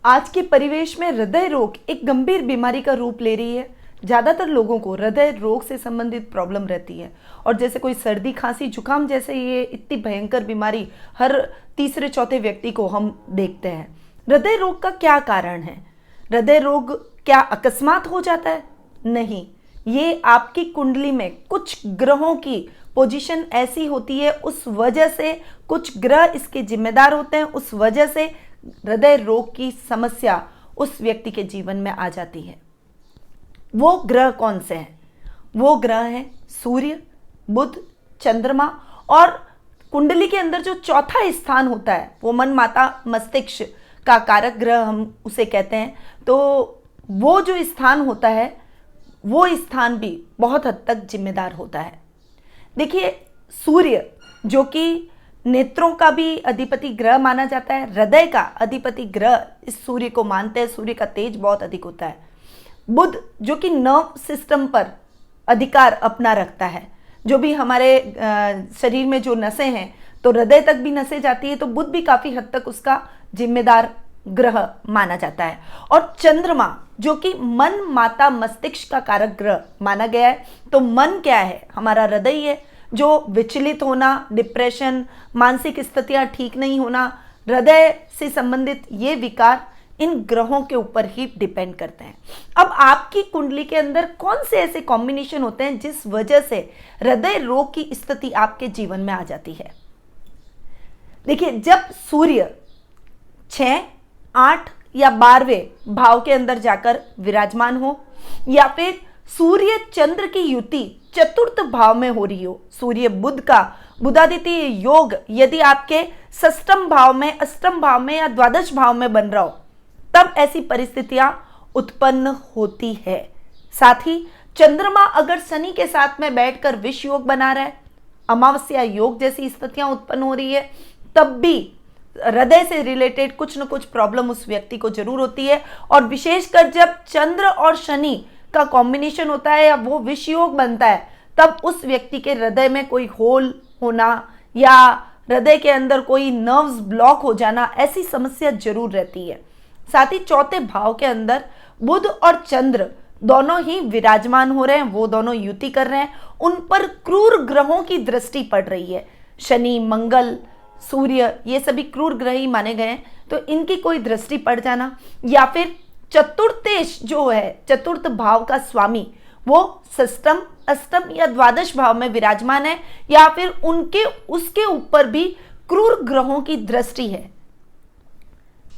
आज के परिवेश में हृदय रोग एक गंभीर बीमारी का रूप ले रही है। ज़्यादातर लोगों को हृदय रोग से संबंधित प्रॉब्लम रहती है और जैसे कोई सर्दी खांसी जुकाम जैसे ये इतनी भयंकर बीमारी हर तीसरे चौथे व्यक्ति को हम देखते हैं। हृदय रोग का क्या कारण है? हृदय रोग क्या अकस्मात हो जाता है? नहीं, ये आपकी कुंडली में कुछ ग्रहों की पोजीशन ऐसी होती है, उस वजह से कुछ ग्रह इसके जिम्मेदार होते हैं, उस वजह से हृदय रोग की समस्या उस व्यक्ति के जीवन में आ जाती है। वो ग्रह कौन से हैं? वो ग्रह हैं सूर्य, बुध, चंद्रमा और कुंडली के अंदर जो चौथा स्थान होता है वो मन, माता, मस्तिष्क का कारक ग्रह हम उसे कहते हैं। तो वो जो स्थान होता है वो स्थान भी बहुत हद तक जिम्मेदार होता है। देखिए, सूर्य जो कि नेत्रों का भी अधिपति ग्रह माना जाता है, हृदय का अधिपति ग्रह इस सूर्य को मानते हैं। सूर्य का तेज बहुत अधिक होता है। बुध जो कि नर्व सिस्टम पर अधिकार अपना रखता है, जो भी हमारे शरीर में जो नसें हैं तो हृदय तक भी नसें जाती है, तो बुध भी काफ़ी हद तक उसका जिम्मेदार ग्रह माना जाता है। और चंद्रमा जो कि मन, माता, मस्तिष्क का कारक ग्रह माना गया है। तो मन क्या है? हमारा हृदय ही है, जो विचलित होना, डिप्रेशन, मानसिक स्थितियां ठीक नहीं होना, हृदय से संबंधित ये विकार इन ग्रहों के ऊपर ही डिपेंड करते हैं। अब आपकी कुंडली के अंदर कौन से ऐसे कॉम्बिनेशन होते हैं जिस वजह से हृदय रोग की स्थिति आपके जीवन में आ जाती है? देखिए, जब सूर्य 6, 8 या 12वें भाव के अंदर जाकर विराजमान हो या फिर सूर्य चंद्र की युति चतुर्थ भाव में हो रही हो, सूर्य बुध का बुधादित्य योग यदि आपके षष्ठम भाव में, अष्टम भाव में या द्वादश भाव में बन रहा हो, तब ऐसी परिस्थितियां उत्पन्न होती है। साथ ही चंद्रमा अगर शनि के साथ में बैठकर विष योग बना रहा है, अमावस्या योग जैसी स्थितियां उत्पन्न हो रही है, तब भी हृदय से रिलेटेड कुछ न कुछ प्रॉब्लम उस व्यक्ति को जरूर होती है। और विशेषकर जब चंद्र और शनि का कॉम्बिनेशन होता है या वो विष योग बनता है, तब उस व्यक्ति के हृदय में कोई होल होना या हृदय के अंदर कोई नर्व्स ब्लॉक हो जाना, ऐसी समस्या जरूर रहती है। साथ ही चौथे भाव के अंदर बुध और चंद्र दोनों ही विराजमान हो रहे हैं, वो दोनों युति कर रहे हैं, उन पर क्रूर ग्रहों की दृष्टि पड़ रही है। शनि, मंगल, सूर्य ये सभी क्रूर ग्रह ही माने गए हैं, तो इनकी कोई दृष्टि पड़ जाना या फिर चतुर्थेश जो है, चतुर्थ भाव का स्वामी, वो षष्ठम, अष्टम या द्वादश भाव में विराजमान है या फिर उसके ऊपर भी क्रूर ग्रहों की दृष्टि है।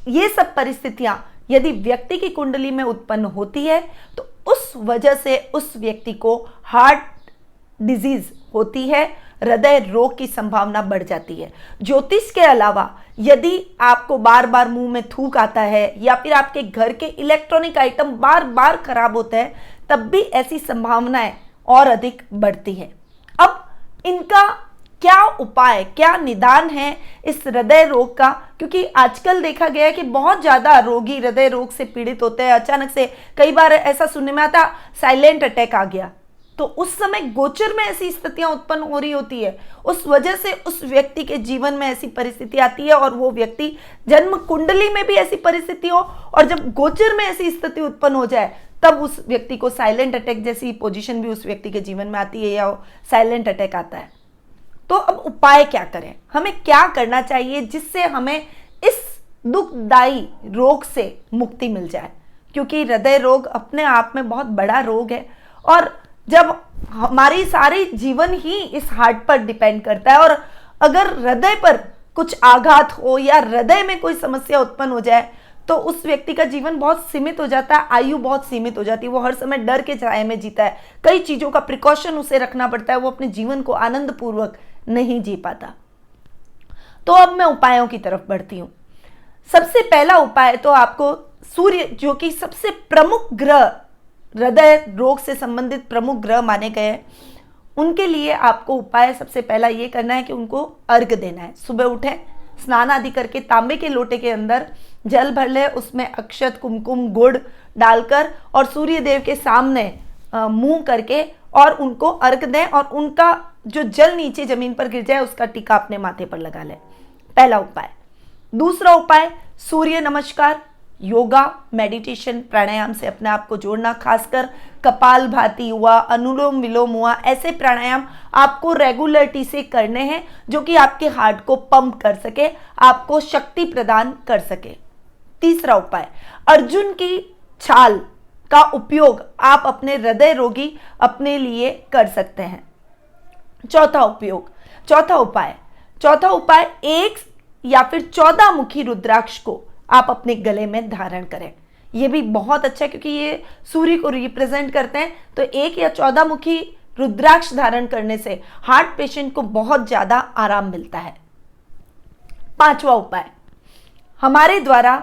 ये सब परिस्थितियां यदि व्यक्ति की कुंडली में उत्पन्न होती है तो उस वजह से उस व्यक्ति को हार्ट डिजीज होती है, हृदय रोग की संभावना बढ़ जाती है। ज्योतिष के अलावा यदि आपको बार बार मुंह में थूक आता है या फिर आपके घर के इलेक्ट्रॉनिक आइटम बार बार खराब होते हैं, तब भी ऐसी संभावनाएं और अधिक बढ़ती हैं। अब इनका क्या उपाय, क्या निदान है इस हृदय रोग का? क्योंकि आजकल देखा गया है कि बहुत ज्यादा रोगी हृदय रोग से पीड़ित होते हैं। अचानक से कई बार ऐसा सुनने में आता, साइलेंट अटैक आ गया, तो उस समय गोचर में ऐसी स्थितियां उत्पन्न हो रही होती है, उस वजह से उस व्यक्ति के जीवन में ऐसी परिस्थिति आती है और वो व्यक्ति जन्म कुंडली में भी ऐसी परिस्थिति हो और जब गोचर में ऐसी स्थिति उत्पन्न हो जाए, तब उस व्यक्ति को साइलेंट अटैक जैसी पोजीशन भी उस व्यक्ति के जीवन में आती है या साइलेंट अटैक आता है। तो अब उपाय क्या करें, हमें क्या करना चाहिए जिससे हमें इस दुखदायी रोग से मुक्ति मिल जाए? क्योंकि हृदय रोग अपने आप में बहुत बड़ा रोग है और जब हमारी सारी जीवन ही इस हार्ट पर डिपेंड करता है और अगर हृदय पर कुछ आघात हो या हृदय में कोई समस्या उत्पन्न हो जाए तो उस व्यक्ति का जीवन बहुत सीमित हो जाता है, आयु बहुत सीमित हो जाती है, वो हर समय डर के छाए में जीता है, कई चीज़ों का प्रिकॉशन उसे रखना पड़ता है, वो अपने जीवन को आनंद पूर्वक नहीं जी पाता। तो अब मैं उपायों की तरफ बढ़ती हूँ। सबसे पहला उपाय तो आपको सूर्य जो कि सबसे प्रमुख ग्रह, हृदय रोग से संबंधित प्रमुख ग्रह माने गए हैं, उनके लिए आपको उपाय सबसे पहला ये करना है कि उनको अर्घ देना है। सुबह उठें, स्नान आदि करके तांबे के लोटे के अंदर जल भर ले, उसमें अक्षत, कुमकुम, गुड़ डालकर और सूर्य देव के सामने मुंह करके और उनको अर्घ दें और उनका जो जल नीचे जमीन पर गिर जाए उसका टीका अपने माथे पर लगा लें। पहला उपाय। दूसरा उपाय सूर्य नमस्कार, योगा, मेडिटेशन, प्राणायाम से अपने आप को जोड़ना, खासकर कपालभाति हुआ, अनुलोम विलोम हुआ, ऐसे प्राणायाम आपको रेगुलरिटी से करने हैं जो कि आपके हार्ट को पंप कर सके, आपको शक्ति प्रदान कर सके। तीसरा उपाय, अर्जुन की छाल का उपयोग आप अपने हृदय रोगी अपने लिए कर सकते हैं। चौथा उपाय 1 या फिर 14 मुखी रुद्राक्ष को आप अपने गले में धारण करें। ये भी बहुत अच्छा है क्योंकि ये सूर्य को रिप्रेजेंट करते हैं, तो 1 या 14 मुखी रुद्राक्ष धारण करने से हार्ट पेशेंट को बहुत ज्यादा आराम मिलता है। 5वां उपाय, हमारे द्वारा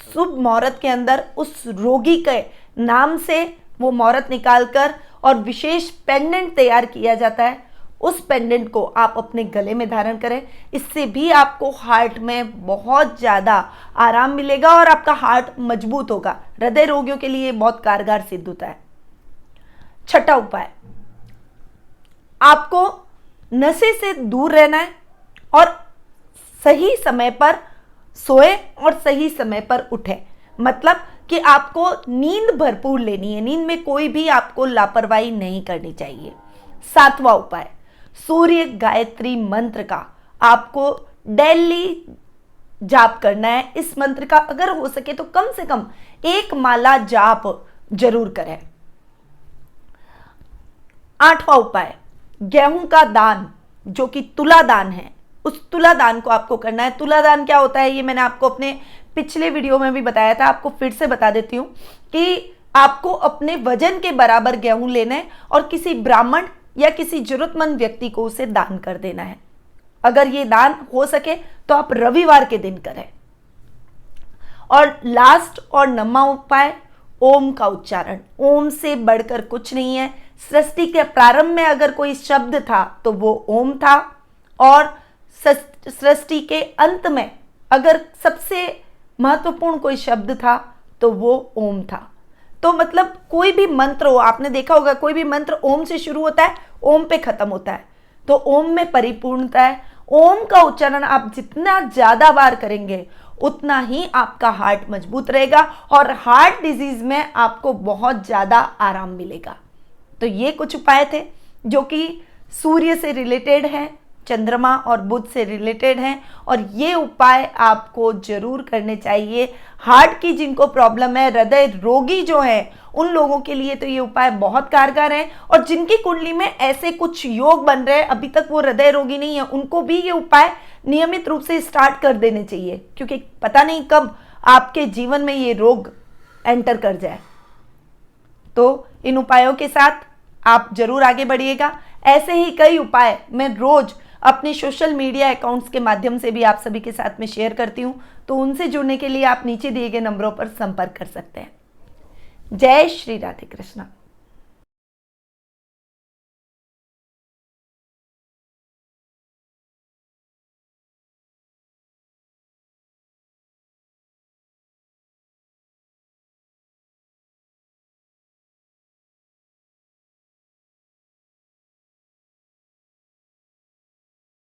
शुभ मुहूर्त के अंदर उस रोगी के नाम से वो मुहूर्त निकालकर और विशेष पेंडेंट तैयार किया जाता है। उस पेंडेंट को आप अपने गले में धारण करें, इससे भी आपको हार्ट में बहुत ज़्यादा आराम मिलेगा और आपका हार्ट मजबूत होगा। हृदय रोगियों के लिए बहुत कारगर सिद्ध होता है। 6वां उपाय, आपको नशे से दूर रहना है और सही समय पर सोए और सही समय पर उठे, मतलब कि आपको नींद भरपूर लेनी है, नींद में कोई भी आपको लापरवाही नहीं करनी चाहिए। 7वां उपाय, सूर्य गायत्री मंत्र का आपको डेली जाप करना है। इस मंत्र का अगर हो सके तो कम से कम 1 माला जाप जरूर करें। 8वां उपाय, गेहूं का दान जो कि तुला दान है, उस तुला दान को आपको करना है। तुला दान क्या होता है ये मैंने आपको अपने पिछले वीडियो में भी बताया था, आपको फिर से बता देती हूं कि आपको अपने वजन के बराबर गेहूं लेना है और किसी ब्राह्मण या किसी जरूरतमंद व्यक्ति को उसे दान कर देना है। अगर ये दान हो सके तो आप रविवार के दिन करें। और लास्ट और 9वां उपाय, ओम का उच्चारण। ओम से बढ़कर कुछ नहीं है। सृष्टि के प्रारंभ में अगर कोई शब्द था तो वो ओम था, और सृष्टि के अंत में अगर सबसे महत्वपूर्ण कोई शब्द था तो वो ओम था। तो मतलब कोई भी मंत्र हो, आपने देखा होगा कोई भी मंत्र ओम से शुरू होता है, ओम पे खत्म होता है, तो ओम में परिपूर्णता है। ओम का उच्चारण आप जितना ज्यादा बार करेंगे उतना ही आपका हार्ट मजबूत रहेगा और हार्ट डिजीज में आपको बहुत ज्यादा आराम मिलेगा। तो ये कुछ उपाय थे जो कि सूर्य से रिलेटेड हैं, चंद्रमा और बुध से रिलेटेड हैं, और ये उपाय आपको जरूर करने चाहिए। हार्ट की जिनको प्रॉब्लम है, हृदय रोगी जो है, उन लोगों के लिए तो ये उपाय बहुत कारगर हैं, और जिनकी कुंडली में ऐसे कुछ योग बन रहे हैं, अभी तक वो हृदय रोगी नहीं है, उनको भी ये उपाय नियमित रूप से स्टार्ट कर देने चाहिए, क्योंकि पता नहीं कब आपके जीवन में ये रोग एंटर कर जाए। तो इन उपायों के साथ आप जरूर आगे बढ़िएगा। ऐसे ही कई उपाय मैं रोज अपने सोशल मीडिया अकाउंट्स के माध्यम से भी आप सभी के साथ में शेयर करती हूं, तो उनसे जुड़ने के लिए आप नीचे दिए गए नंबरों पर संपर्क कर सकते हैं। जय श्री राधे कृष्णा।